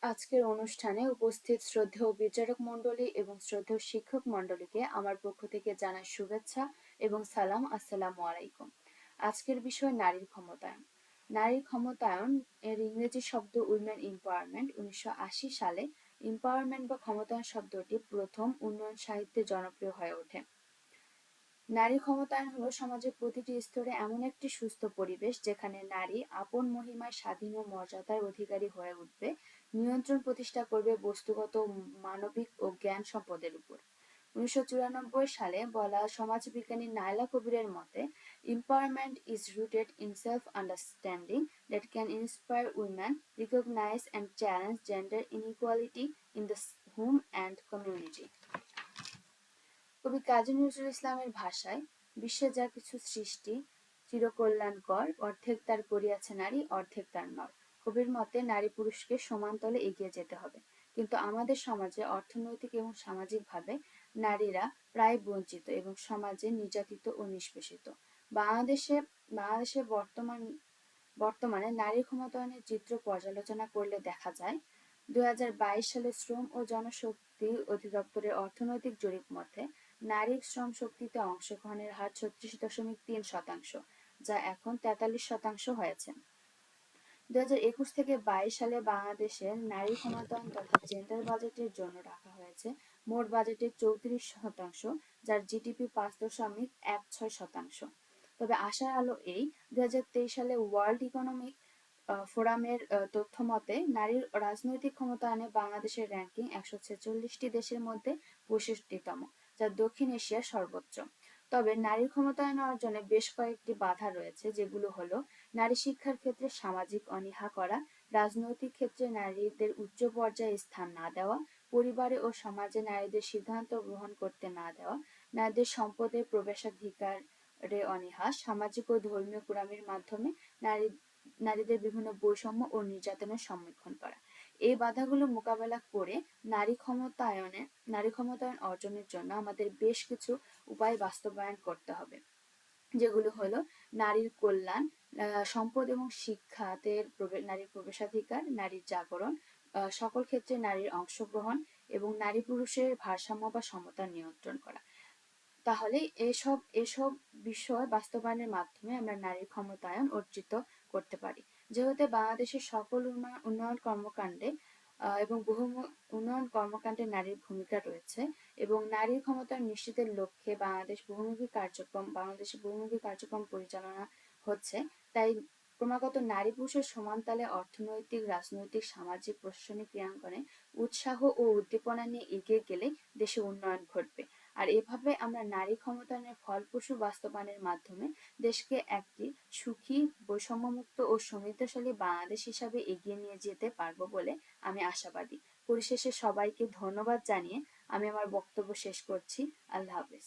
আজকের অনুষ্ঠানে উপস্থিত শ্রদ্ধেয় বিচারক মণ্ডলী এবং শ্রদ্ধেয় শিক্ষক মণ্ডলীকে আমার পক্ষ থেকে জানাই শুভেচ্ছা এবং সালাম। আসসালামু আলাইকুম। আজকের বিষয় নারীর ক্ষমতায়ন। নারীর ক্ষমতায়ন এর ইংরেজি শব্দ উইমেন এম্পাওয়ারমেন্ট। 1980 সালে এম্পাওয়ারমেন্ট বা ক্ষমতায়ন শব্দটি প্রথম উন্নয়ন সাহিত্যে জনপ্রিয় হয়ে ওঠে। নারী ক্ষমতায়ন হলো সমাজের প্রতিটি স্তরে এমন একটি সুস্থ পরিবেশ যেখানে নারী আপন মহিমায় স্বাধীন ও মর্যাদার অধিকারী হয়ে উঠবে, নিয়ন্ত্রণ প্রতিষ্ঠা করবে বস্তুগত, মানবিক ও জ্ঞান সম্পদের উপর। 1994 সালে বলা সমাজবিজ্ঞানী নায়লা কবিরের মতে, empowerment is rooted in self-understanding that can inspire women, recognize and challenge gender inequality in the home and community। কবি কাজী নজরুল ইসলামের ভাষায়, বিশ্বে যা কিছু সৃষ্টি চিরকল্যাণকর, অর্ধেক তার করিয়াছে নারী, অর্ধেক তার নর। কবির মতে নারী পুরুষকে সমান তলে এগিয়ে যেতে হবে, কিন্তু আমাদের সমাজে অর্থনৈতিক এবং সামাজিকভাবে নারীরা প্রায় বঞ্চিত এবং সমাজে নির্যাতিত ও নিষ্পেষিত। বাংলাদেশে বাংলাদেশে বর্তমানে নারী ক্ষমতায়নের চিত্র পর্যালোচনা করলে দেখা যায়, 2022 সালে শ্রম ও জনশক্তি অধিদপ্তরের অর্থনৈতিক জরিপ মতে নারীর শ্রম শক্তিতে অংশগ্রহণের হার 36.3%, যা এখন 43% হয়েছে। 2021 থেকে 22 সালে বাংলাদেশের নারী ক্ষমতায়ন তথা জেন্ডার বাজেটের জন্য রাখা হয়েছে মোট বাজেটের 34%, যার জিডিপি 5.16%। তবে আশার আলো এই, 2023 সালে ওয়ার্ল্ড ইকোনমিক ফোরামের তথ্য মতে নারীর রাজনৈতিক ক্ষমতায়নে বাংলাদেশের র্যাঙ্কিং 146টি দেশের মধ্যে 65তম, যা দক্ষিণ এশিয়ার সর্বোচ্চ। তবে নারীর ক্ষমতায়ন অর্জনে বেশ কয়েকটি বাধা রয়েছে, যেগুলো হলো নারী শিক্ষার ক্ষেত্রে সামাজিক অনীহা করা, রাজনৈতিক ক্ষেত্রে নারীদের উচ্চ পর্যায়ে স্থান না দেওয়া, পরিবারে ও সমাজে নারীদের সিদ্ধান্ত গ্রহণ করতে না দেওয়া, নারীদের সম্পদের প্রবেশাধিকারে অনীহা, সামাজিক ও ধর্মীয় কুড়ামির মাধ্যমে নারীদের বিভিন্ন বৈষম্য ও নির্যাতনের সম্মুখীন করা। এই বাধাগুলো মোকাবেলা করে নারী ক্ষমতায়ন অর্জনের জন্য আমাদের বেশ কিছু উপায় বাস্তবায়ন করতে হবে, যেগুলো হলো নারীর কল্যাণ, সম্পদ এবং শিক্ষাতে নারীর প্রবেশাধিকার, নারীর জাগরণ, সকল ক্ষেত্রে নারীর অংশগ্রহণ এবং নারী পুরুষের ভারসাম্য বা সমতা নিয়ন্ত্রণ করা। তাহলে এসব বিষয় বাস্তবায়নের মাধ্যমে আমরা নারীর ক্ষমতায়ন অর্জিত করতে পারি। যেহেতু বাংলাদেশের সকল উন্নয়ন কর্মকাণ্ডে এবং উন্নয়ন কর্মকাণ্ডে নারীর ভূমিকা রয়েছে এবং নারীর ক্ষমতায়ন নিশ্চিতের লক্ষ্যে বাংলাদেশে বহুমুখী কার্যক্রম পরিচালনা হচ্ছে, তাই ক্রমাগত নারী পুরুষের সমান তালে অর্থনৈতিক, রাজনৈতিক, সামাজিক, প্রশাসনিক ক্রিয়াঙ্গনে উৎসাহ ও উদ্দীপনা নিয়ে এগিয়ে গেলে দেশে উন্নয়ন ঘটবে। আর এভাবে আমরা নারী ক্ষমতায়নের ফলপ্রসূ বাস্তবায়নের মাধ্যমে দেশকে একটি সুখী, বৈষম্যমুক্ত ও সমৃদ্ধশালী বাংলাদেশ হিসাবে এগিয়ে নিয়ে যেতে পারবো বলে আমি আশাবাদী। পরিশেষে সবাইকে ধন্যবাদ জানিয়ে আমি আমার বক্তব্য শেষ করছি। আল্লাহ হাফেজ।